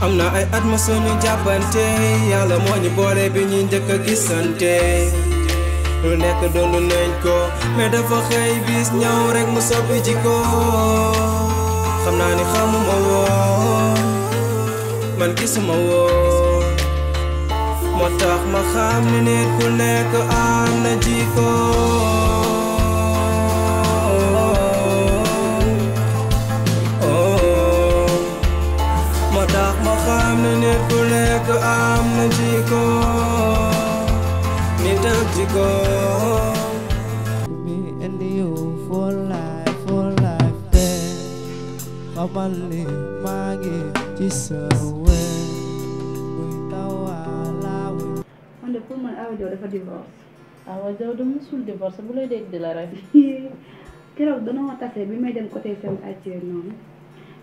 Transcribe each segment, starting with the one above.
am na ay at ma sunu jàppante yàlla moo ñu boole bi ñuy njëkk a gisante lu nekk doon nañ ko mais dafa xëy bis ñëw rek mu soppi jikko xam naa ni xamuma woon man gisuma woon moo tax ma xam ne nit ku nekk am na jikko nit ku nekk am na jikko nit ak jikko me and you for life then xamal ni maa ngi ci sa wér buy tawalaawe man de pour man Awa Diaw dafa divorce. Awa Diaw de musul divorce bu lay dégg di la rek keroog danoo tase bi may dem côté seen àccee noonu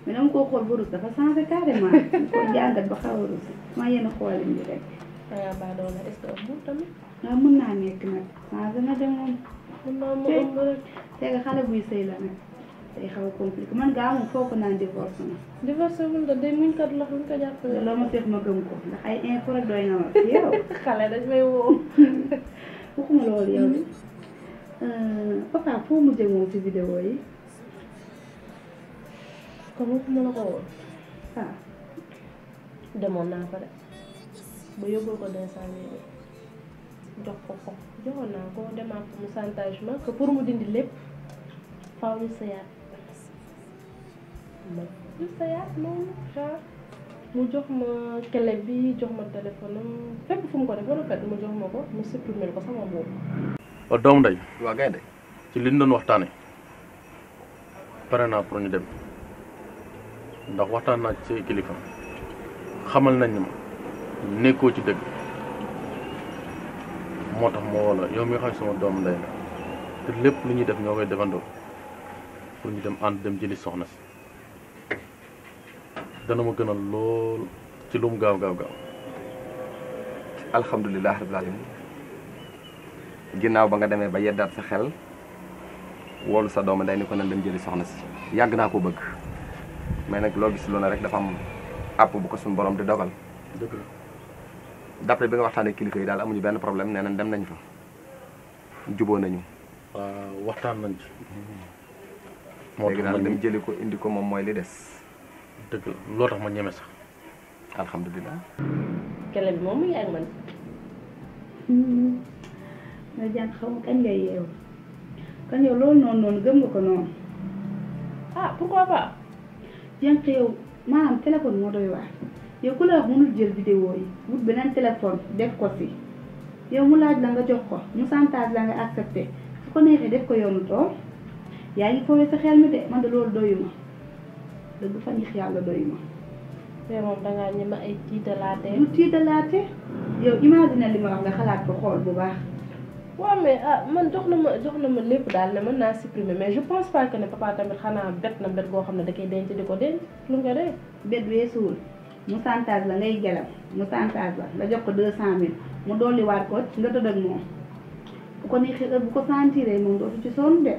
mais dama koo xool ba rus dafa changé carrément ko jàngat ba xaw a rus maa yéen a xoolin bi rek. dangaa baadoo la est-ce que ëmb tamit. waaw mën naa nekk nag changé na de moom. mën naa mu ëmb rek. c'est que xale buy sëy la nag day xaw a compliqué man gaa moom foo ko naan divorce na. divorce wul da day muñ kat la ñu ko jàppale. loo ma seet ma gëm ko ndax ay info rek doy na ma yow. xale dañ may woo. waxuma loolu yow de papa foo mujjee moom ci vidéo yi. comme waxuma la ko woon. ah. demoon naa ko de ba yóbbul ko 200 000 jox ko joxoon naa ko demaat ko mu chantage ma que pour mu dindi lépp faaw ñu sëyaat ma ñu sëyaat noonu genre mu jox ma clé bi jox ma téléphone am fépp fu mu ko def ba rafet mu jox ma ko mu supprimer ko sama boobu. waaw doomu ndey. waaw gaynde ci liñ doon waxtaane pare naa pour ñu dem ndax waxtaan naa ci kilifa xamal nañ ma nekkoo ci dëgg moo tax moo wala yow mi nga xam ne sama doomu ndey la te lépp lu ñuy def ñoo koy defandoo pour ñu dem ànd dem jëli soxna si dana ma gënal lool ci lu mu gaaw gaaw gaaw. alhamdulilah rabbil alamin ginnaaw ba nga demee ba yeddaat sa xel woolu sa doomu ndey ni ko nan dem jëli soxna si yàgg naa ko bëgg mais nag loo gis lu ne rek dafa am àpp bu ko suñu borom di dogal. dëgg la d'après bi nga waxtaanee kilifa yi daal amuñu benn problème nee nañ dem nañ fa juboo nañu. waxtaan nañ ci. léegi daal dem jëli ko indi ko moom mooy li des. dëgg la loo tax ma ñeme sax. alhamdulilah. kele bi moom mu ngi ak man. nga jàng xaw ma kañ ngay yeewu kan yow loolu noonu gëm nga ko noonu. ah pourquoi pas. jànq yow maanaam téléphone moo doy waar yow ku la wax mënul jël vidéo yi wut beneen téléphone def ko si yow mu laaj la nga jox ko mu chantage la nga accepté su ko neexee def ko yoonu tool yaa ngi foowee sa xel mi de man de loolu doyuma dëgg fa ñix yàlla doyuma. mais moom dangaa ñeme ay tiitalaate. lu tiitalaate yow imagine li ma wax nga xalaat ko xool bu baax. waaw mais man jox na ma lépp daal ne mën naa supprimer mais je pense pas que ne papa tamit xanaa bet na bet goo xam ne da koy denc di ko denc lu nga dee. bet weesuwul mu chantage la ngay gelam mu chantage la nga jox ko 200 000 mu dolliwaat ko nga tëdd ak moom bu ko neexee heure bu ko sentiree moom dootu ci sonn de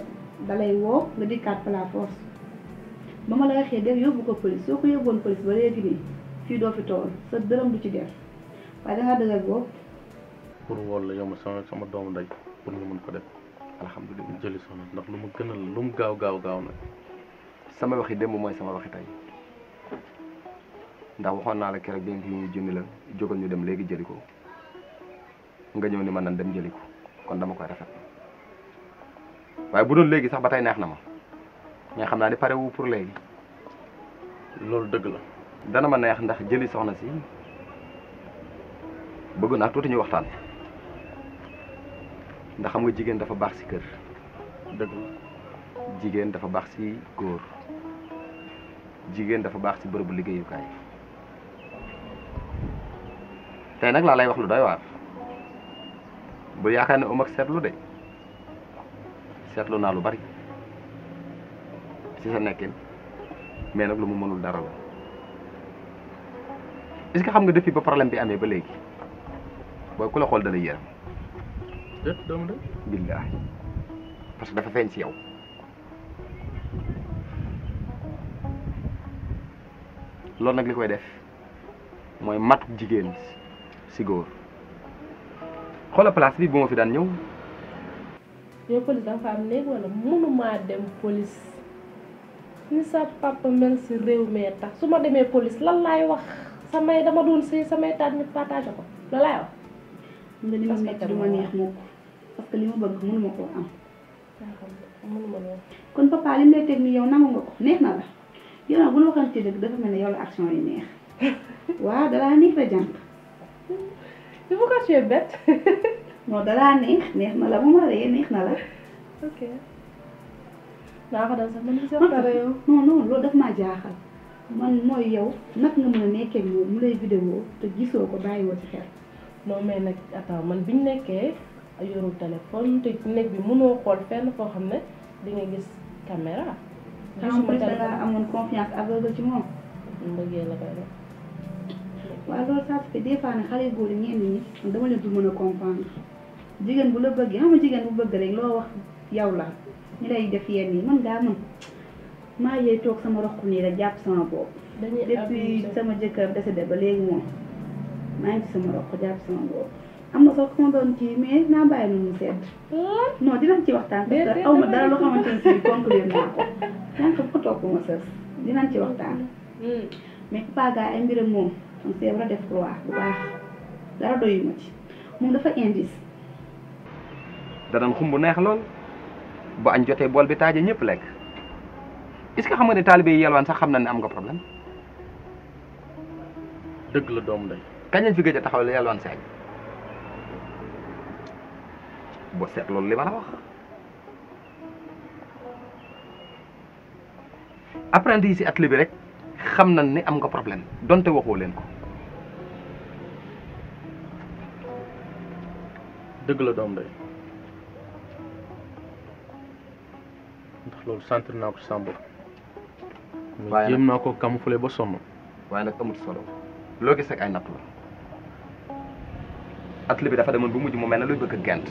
dalay woo nga dikkaat par la force ba ma la waxee def yóbbu ko police soo ko yóbboon police ba léegi nii fii doo fi tool sa dërëm du ci def waaye dangaa dëgër boobu. pour wol la yow sama doomu ndey pour ñu mën ko def. alhamdulilah jëli soxna ndax lu mu gënal lu mu gaaw gaaw gaaw nag. sama waxi démb mooy sama waxi tey ndax waxoon naa la keroog bi nga ñu junni la jógal ñu dem léegi jëli ko nga ñëw ni man nan dem jëli ko kon dama koy rafet waaye bu doon léegi sax ba tey neex na ma mais xam naa ni pare wu pour léegi. loolu dëgg la. dana ma neex ndax jëli soxna si bëgg naa tuuti ñu waxtaan ndax xam nga jigéen dafa baax si kër. dëgg la. jigéen dafa baax si góor jigéen dafa baax si bërëbu liggéeyukaay tey nag laa lay wax lu doy waar bu yaakaar ne ak seetlu de seetlu naa lu bari ci sa nekkin mais nag lu mu mënul dara la est-ce que xam nga depuis ba problème bi amee ba léegi booy ku la xool dana yéram déet doomu de billaahi parce que dafa feeñ ci yow loolu nag li koy def mooy matuk jigéen si góor xoola place bi bu ma fi daan ñëw yow police dafa am néeg wala mënumaa dem police ni sa papa mel si réew mee tax su ma demee police lan laay wax samay dama doon sëy samay taat ñu partagé ko la laay wax nga li ma metti du ma neex mukk parce que li ma bëgg mënuma koo am mënuma loolu kon papa li mu lay teg nii yow nangu nga ko neex na la yow nag bu ñu waxante dëgg dafa mel ne yow la action yi neex waaw dalaa neex la jànk il faut que tu es bête non dalaa neex na la bu ma ree neex na la ok naa ko dal sax man si waxtaan yow non loolu daf maa jaaxal man mooy yow nag nga mën a nekkee moom mu lay vidéo te gisoo ko bàyyiwoo ci xel non mais nag attends man biñ nekkee yorul téléphone te nekk bi mënoo xool fenn foo xam ne di nga gis caméra en plus da nga amoon confiance aveugle ci moom mbëggee la koy def waaw loolu ça fait des fois ne xale góor yi ñenn ñi dama leen du mën a comprendre jigéen bu la bëggee xam nga jigéen bu bëgg rek loo wax yow la ñu lay def yenn yi man daa mën maa yee toog sama roq nii rek jàpp sama bopp depuis sama jëkkër décédé ba léegi moom maa ngi ci sama roq jàpp sama bopp am na sax ku ma doon kii mais naa bàyyi mu sedd non dinañ ci waxtaan parce que aw ma dara loo xamante ne si conclure naa ko yank ko topp ma sës dinañ ci waxtaan mais Papa Gaye ay mbiram moom on c'est vrai def croix bu baax dara doyu ma ci moom dafa indice danañ xumb neex lool bu añ jotee bool bi taaje ñëpp lekk est-ce que xam nga ne taalibe yi yelwaan sax xam na ne am nga problème dëgg la doomu ndey kañ lañ fi gëj a taxaw la yelwaan si añ boo seet loolu li ma la wax apprenti yi si atelier bi rek xam nañ ni am nga problème donte waxoo leen ko dëgg la doomu ndey ndax loolu sentir naa ko ci sama bopp mais jéem naa ko camoufler ba sonn waaye nag amul solo loo gis rek ay natt la atelier bi dafa demoon bu mujj mu mel ne luy bëgg a gent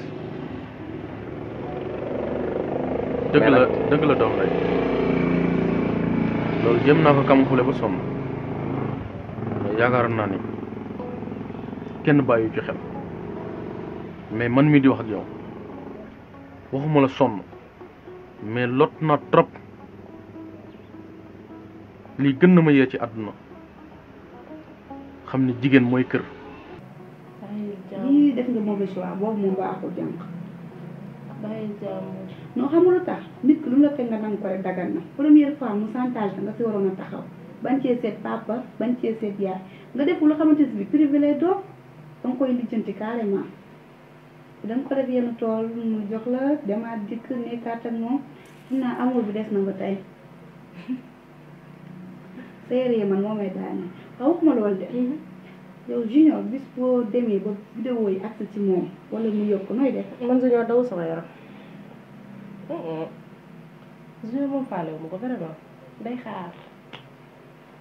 dëgg la doomu ndey loolu jéem naa ko camoufler ba sonn mais yaakaar naa ni kenn bàyyi ci xel mais man mii di wax ak yow waxuma la sonn mais lot na trop lii gën na ma yee ci àdduna xam ne jigéen mooy kër. lii def nga mauvais choix boobu moom baaxul jànq. bàyyi jàmm. noo xamul lu tax nit ki lu mu la fekk nga nangu ko rek dagan na première fois mu chantage nga fi waroon a taxaw bañ cee seet papa bañ cee seet yaay nga def lu xamante ne bi privé lay doon da nga koy lijjanti carrément da nga ko def yenn tool mu jox la demaat dikk nekkaat ak moom xam naa amour bi des na ba tey séeréer man moo may daane waaw waxuma loolu de yow junior bis boo demee ba vidéo yi accès ci moom wala mu yokk nooy def man junior daw sama yaram junior moom faalewu ma ko vraiment day xaar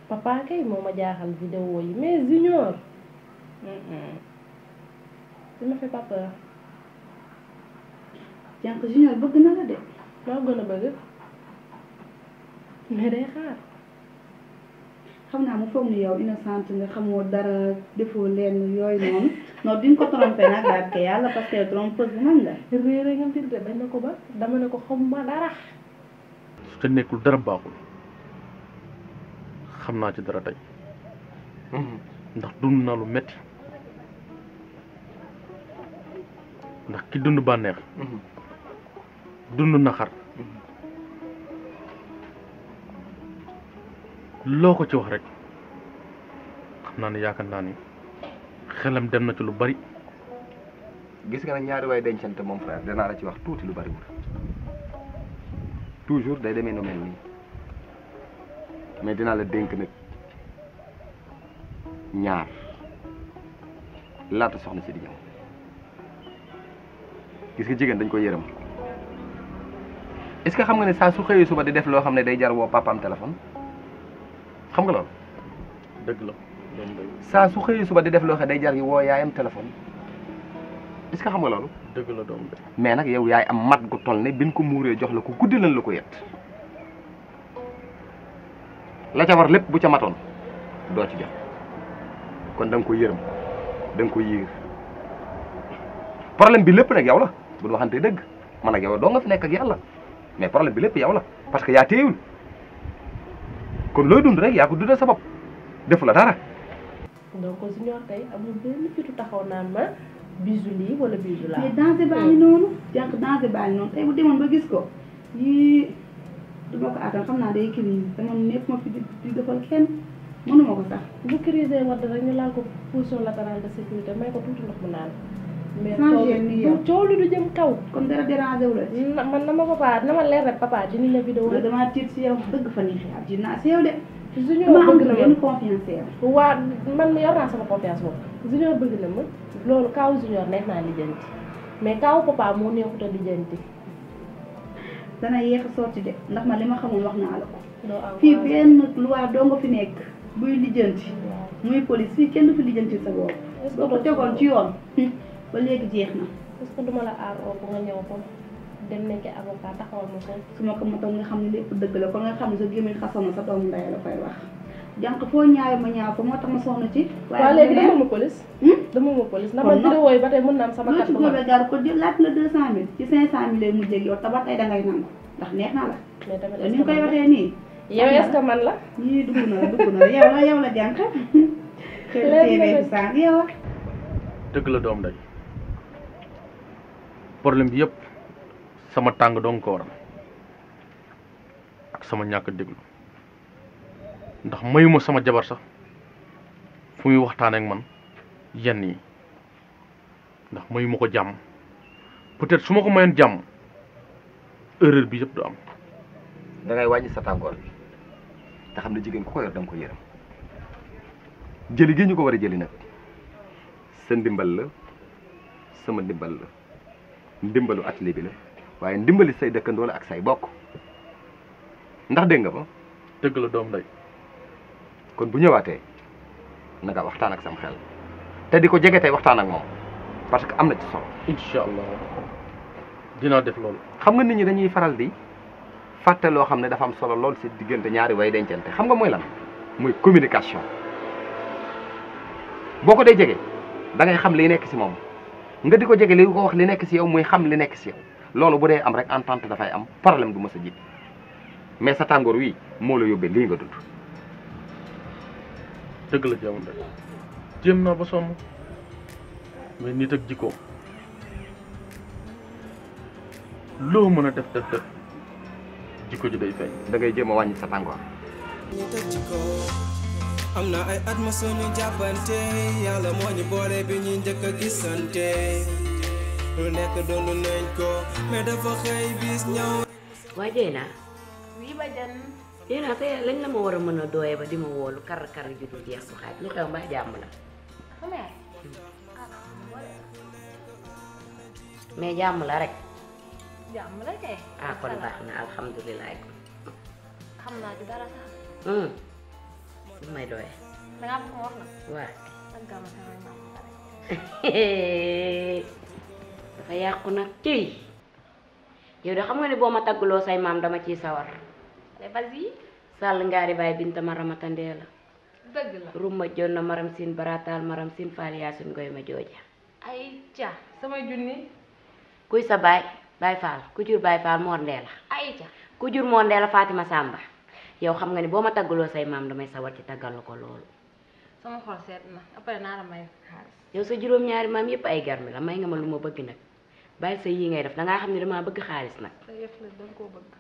papa kay moo ma jaaxal vidéo yi mais junior il m'a fait pas peur jànq junior bëgg na la de maa gën a bëgg mais day xaar xam naa mu foog ni yow innocente nga xamoo dara defoo leen yooyu noonu non duñ ko trompé nag daal ke yàlla parce que trompeuse bu mag la réere nga mbir de bañ na ko ba dama ne ko xamuma dara su te nekkul dara baaxul xam naa ci dara tey ndax dund naa lu metti ndax ki dund bànneex dund naxar loo ko ci wax rek xam naa ne yaakaar naa ni xelam dem na ci lu bari. gis nga nag ñaari waay dencante moom frère danaa la ci wax tuuti lu bariwul toujours day demee nu mel nii mais dinaa la dénk nag ñaar laata soxna si di ñëw gis nga jigéen dañ ko yërëm est-ce que xam nga ne saa su xëyee suba di def loo xam ne day jar woo papaam téléphone xam nga loolu. dëgg la saa su xëyee suba di def loo xam ne day jar woo yaayam téléphone est-ce que xam nga loolu. dëgg la doom de. mais nag yow yaay am mat gu toll ne bin ko muuree jox la ko guddi lan la ko yet la ca war lépp bu ca matoon doo ci jot kon da nga ko yërëm da nga ko yiir problème bi lépp nag yow la bu ñu waxante dëgg man ak yow doo nga fi nekk ak yàlla mais problème bi lépp yow la parce que yaa téyewul kon looy dund rek yaa ko dundal sa bopp defu la dara. donc Junior tey amul benn fitu taxaw naan ma bisu lii wala bisu laa. mais danger baa ngi noonu jànq danger baa ngi noonu tey bu demoon ba gis ko yii du ma ko attan xam naa day crise te man nekk ma fi di defal kenn mënuma ko sax. bu crise wadd rek ñu laal ko position latérale de sécurité may ko tuuti ndox mu naan. mais coow li du jëm kaw. kon dara dérangé wu la. man na ma leer rek papa dini la vidéo. damaa tiit si yow dëgg fa nii xeex ji naa si yow de. Junior bëgg na ma confiance yow. waa man yor naa sama confiance moom. Junior bëgg na ma loolu kaaw Junior neex naa lijjanti mais kaaw papa moo neexut a lijjanti. dana yéex a sotti de ndax ma li ma xamul wax naa la ko. fii benn loi doo nga fi nekk buy lijjanti. muy police fii kenn du fi lijjanti sa bopp. boo ko tegoon ci yoon ba léegi jeex na. est-ce que duma la aar oo nga ñëw ko dem nekk avocat taxawal ma ko. su ma ko matoon nga xam ne lépp dëgg la kon nga xam ne sa gémmiñ xasoon na sa doomu ndey la koy wax. jànq foo ñaaw ma ñaaw ko moo tax ma soxna ci. waaye léegi dama ma police. dama ma police ndax man vidéo yi ba tey mën naa am sama carte loo ci góobee gar ko laaj la 200000 ci 500000 lay mujjee ak yow te ba tey dangay nangu ndax neex na la. mais tamit ni nga koy waxee nii. yow est-ce que man la. yii dugg na la yow la jànq. xëy na TV bi yow a. dëgg la doom day problème bi yëpp sama tàng dong ko waral ak sama ñàkk déglu ndax mayuma sama jabar sax fu muy waxtaan ak man yenn yi ndax mayuma ko jàmm peut-être su ma ko mayoon jàmm erreur bi yëpp du am. da ngay wàññi sa tàngoor bi te xam ne jigéen ku ko yor da nga ko yërëm jëli gi ñu ko war a jëli nag sa ndimbal la sama ndimbal la ndimbalu atelier bi la waaye ndimbali say dëkkandoo la ak say bokk ndax dégg nga ba. dëgg la doom day kon bu ñëwaatee na nga waxtaan ak sam xel te di ko jege tey waxtaan ak moom parce que am na ci solo. incha allah dinaa def loolu. xam nga nit ñi dañuy faral di fàtte loo xam ne dafa am solo lool si diggante ñaari way dencante xam nga mooy lan muy communication boo ko dee jege da ngay xam li nekk si moom nga di ko jege li ko wax li nekk si yow muy xam li nekk si yow loolu bu dee am rek entente dafay am problème du mës a jiit mais sa tàngoor wi moo la yóbbee lii nga dund. dëgg la jamono jéem naa ba sonn mais nit ak jikko loo mën a def jikko ji day feeñ. da ngay jéem a wàññi sa tàngoor. nit ak jikko am na ay at ma suñu jàppante yàlla moo ñu boole bi ñuy njëkk a gisante lu nekk doon nañ ko mais dafa xëy bis ñëw. waa Dieyna. wii ba jan. Dieyna tey lañ la ma war a mën a dooyee ba di ma woolu kar ju dul jeex su xaaj lu xew mbaa jàmm la. mais jàmm la rek. jàmm la kay. ah kon baax na alhamdulilah. xam naa ci dara sax. lu may dooyee. da ngaa bëgg ma wax la. waaw. tàggal ma sama maam pare. dafa yàqu nag ciy yow de xam nga ni boo ma taggloo say maam dama ciy sawar. vas-y. Sall ngaari baay binta ma ramatandee la. dëgg la. rumma jon na maram siin barataal maram siin faal yaasin ngoy ma jooja. ay ca sama junni. kuy sa baay baay faal ku jur baay faal moor ndee la. ay ca ku jur moor ndee la Fatima Samba yow xam nga ni boo ma taggaloo say maam damay sawar ci taggal la ko loolu. sama xol seet na après naa la may xaalis. yow sa juróom-ñaari maam yëpp ay garmi la may nga ma lu ma bëgg nag bàyyi sa yii ngay def dangaa xam ne damaa bëgg xaalis nag. sa yëf la danga koo bëgg.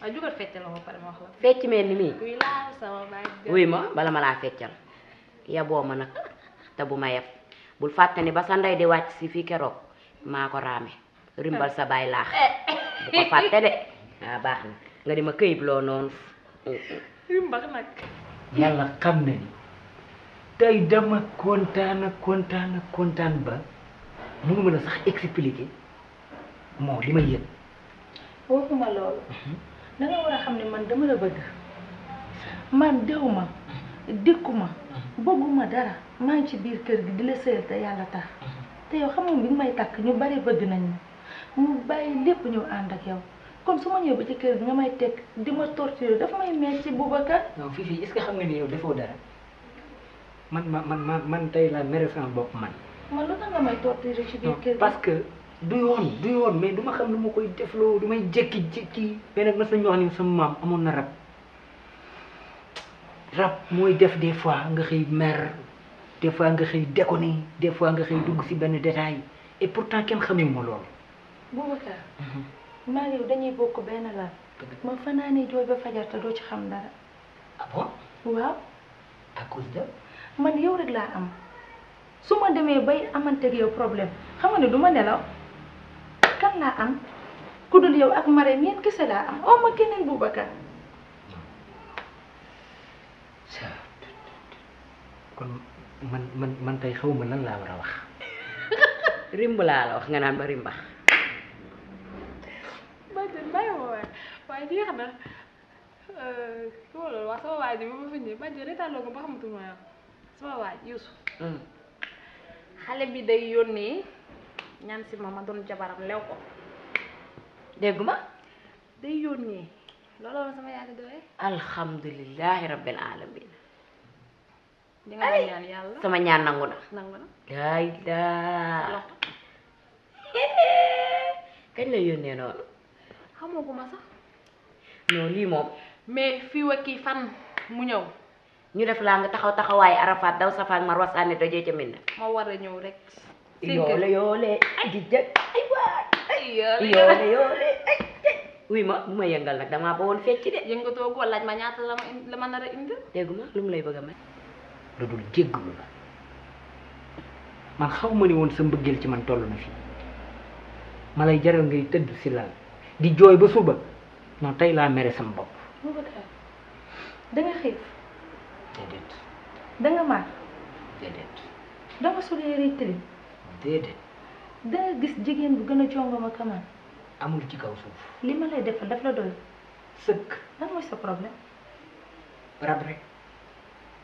waaw jugal feccal ma pare ma wax la. fecc mel ni mii. kuy laal sama baay. wuy ma bala ma laa feccal yaboo ma nag te bu ma yeb bul fàtte ni ba sa ndey di wàcc si fii keroog maa ko raame rimbal sa baay laax bu ko fàtte de waaw baax na nga di ma këyib loo noonu. rimbal nag. yàlla xam ne ni tey dama kontaan ba mu ngi mën a sax expliquer moo li ma yëg. waxuma loolu da nga war a xam ne man dama la bëgg man déw ma dikku ma bëgguma dara maa ngi ci biir kër gi di la sëyal te yàlla tax te yow xam nga bi may takk ñu bari bëgg nañ ma mu bàyyi lépp ñëw ànd ak yow kon su ma ñëw ba ci kër gi nga may teg di ma torturer dafa may metti Boubacar. non Fifi est-ce que xam nga ni yow defoo dara man tey la mere sama bopp man. man lu tax nga may torturer ci biir kër gi. parce que du yoon mais du ma xam lu ma koy defloo du may jékki-jékki mais nag mas nañu wax ni sama maam amoon na rab mooy def des fois nga xëy mer des fois nga xëy déconner des fois nga xëy dugg ci benn détail et pourtant kenn xamuma loolu. Boubacar maa ngi yow dañuy bokk benn laal ma fanaanee jooy ba fajar te doo ci xam dara. ah bon. waaw. à cause de. man yow rek laa am su ma demee bay amanteeg yow problème xam nga ne du ma nelaw kan laa am ku dul yow ak Marème yéen kese laa am aw ma keneen Boubacar. kon man tey xaw ma lan laa war a wax. rimb laa la wax nga naan ba rimbax. bàjjen bàyyi ma waaye jeex na loolu wax sama waay ji ba ma fi ñëwee bàjjen reetaanloo ko ba xamatuma yow sama waay Youssou. xale bi day yónnee ñaan si ma doon jabaram lew ko. dégguma. day yónnee loolu la sama yaay di doyee. alhamdulilahi rabbil alamin. di nga ñaan yàlla. sama ñaan nangu na. nangu na. yaay daa. kañ la yónnee noonu. xamaguma sax. non lii moom. mais fii wa kii fan mu ñëw. ñu def laa nga taxawaay Arafat daw Safa ak Marwa sànni dojee ca Minna. ma war a ñëw rek. yoole ay di jëg ay waay. yoole ay wuy ma bu ma yëngal nag damaa ba woon fecc de. yëngatoo ko laaj ma ñaata la ma nar a indi. dégguma lu mu lay bëgg a may. lu dul jéggalu la man xaw ma ni woon sa mbëggeel ci man toll na fii ma lay jaral ngay tëdd si lal di jooy ba suba non tey laa mere sama bopp. Boubacar da nga xiif. déedéet. da nga mar. déedéet. da nga sol yére tilim. déedéet. da nga gis jigéen bu gën a jongoma kaman. amul ci kaw suuf. li ma lay defal daf la doy. sëkk. lan mooy sa problème. rab rek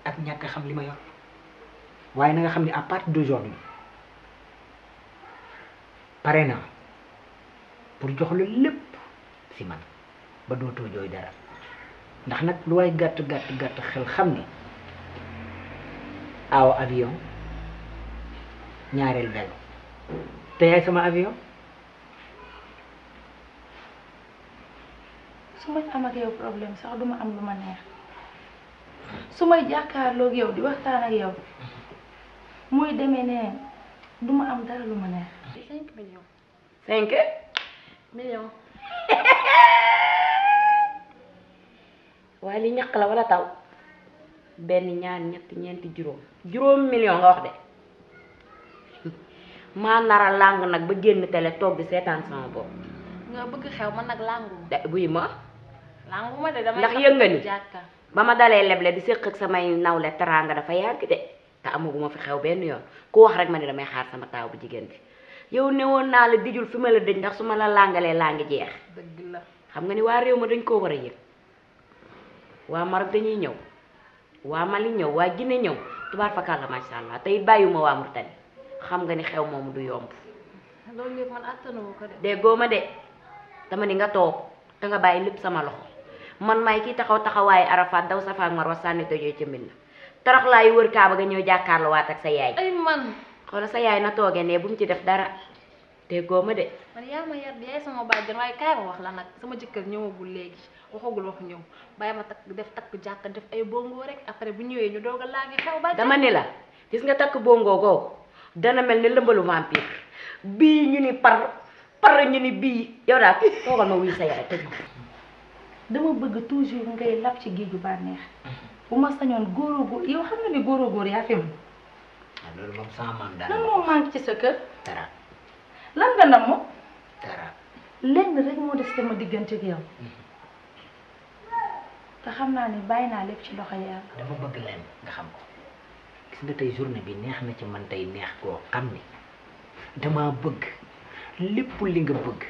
ak ñàkk xam li ma yor waaye na nga xam ne à partir d'aujourd'hui pare naa pour jox la lépp si man ba dootoo jooy dara ndax nag lu waay gàtt xel xam ne aaw avion ñaareel vélo te yaay sama avion. su ma am ak yow problème sax duma am lu ma neex su may jàkkaarloog yow di waxtaan ak yow muy demee ne duma am dara lu ma neex. 5 millions. 5 millions. waaye li ñàkk la wala taw benn ñaar ñett ñeenti juróom million nga wax de maa nara làng nag ba génn télé toog di seetaan sama bopp. nga bëgg xew man nag làngu. buy ma. làngu ma de damay. ndax yëg nga ni jàkka. ba ma dalee leble di séq ak samay nawle teraanga dafa yàgg de te amaguma fi xew benn yoon ku wax rek ma ne damay xaar sama taaw bu jigéen bi yow ne woon naa la dijul fi ma la dëj ndax su ma la làngalee laa ngi jeex. dëgg la. xam nga ni waa réew ma dañ koo war a yëg waa Maroc dañuy ñëw waa Mali ñëw waa Guinée ñëw tubaar fakàlla macha allah tey bàyyiwuma waa Mauritanie xam nga ni xew moomu du yomb. loolu yëpp man attanu ko de. déggoo ma de dama ni nga toog te nga bàyyi lépp sama loxo man maay kii taxawaaye Arafat daw Safa ak Marwa sànni dojee ca Minna tarax laay wër Kaaba ga ñëw jàkkaarloo waat ak sa yaay. ay man. xoolal sa yaay na toogee ne bu mu ci def dara déggoo ma de. man yaa ma yar yaay sama bàjjan waaye kaay ma wax la nag sama jëkkër ñëwagul léegi waxagul wax ñëw bàyyi ma takk jàkk def ay bongo rek après bu ñëwee ñu doog a laagi xew bàjjan. dama ni la gis nga takk bongo googu dana mel ni lëmbalu vampire bii ñu ni par ñu ni bii yow daal toogal ma wuy sa yaay tëj. dama bëgg toujours ngay lab ci géeju bànneex bu ma sañoon góor yow xam nga ni góor yaa fi mu. loolu moom sama maam daal. lan moo manqué ci sa kër. dara. lan nga nam moom. dara. lenn rek moo des sama diggante ak yow te xam naa ni bàyyi naa lépp ci loxo yàlla. dama bëgg leen nga xam ko gis nga tey journée bi neex na ci man tey neex koo xam ni dama bëgg lépp li nga bëgg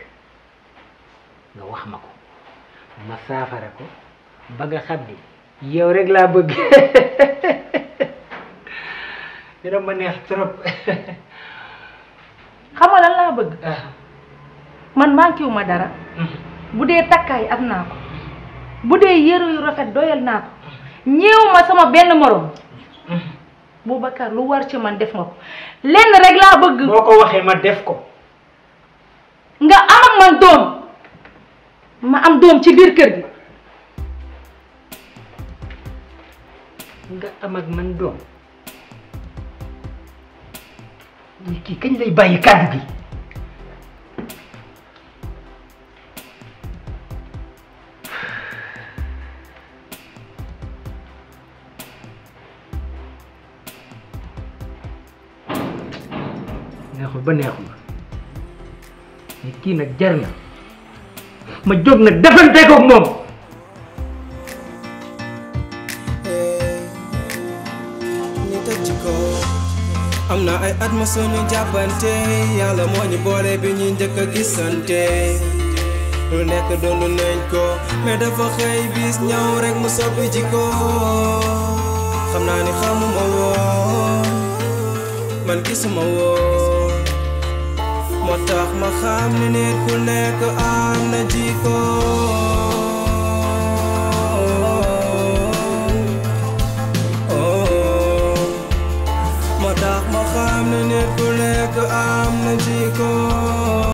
nga wax ma ko ma saafara ko ba nga xam ni yow rek laa bëgg dina ma neex trop. xam nga lan laa bëgg man manqué wu ma dara bu dee takkaay am naa ko bu dee yére yu rafet doyal naa ko ñeewu ma sama benn morom Boubacar lu war ci man def nga ko lenn rek laa bëgg. boo ko waxee ma def ko. nga am ak man doom ma am doom ci biir kër gi. nga am ak man doom ni kii kañ lay bàyyi kàddu gi. neexul ba neexul ni kii nag jar na ma jóg nag defante ko moom. am na ay at ma suñu jàppante yàlla moo ñu boole bi ñu njëkk a gisante lu nekk doon nañ ko mais dafa xëy bis ñëw rek mu soppi jikko xam naa ni xamuma woon man gisuma woon moo tax ma xam ni nit ku nekk am na jikko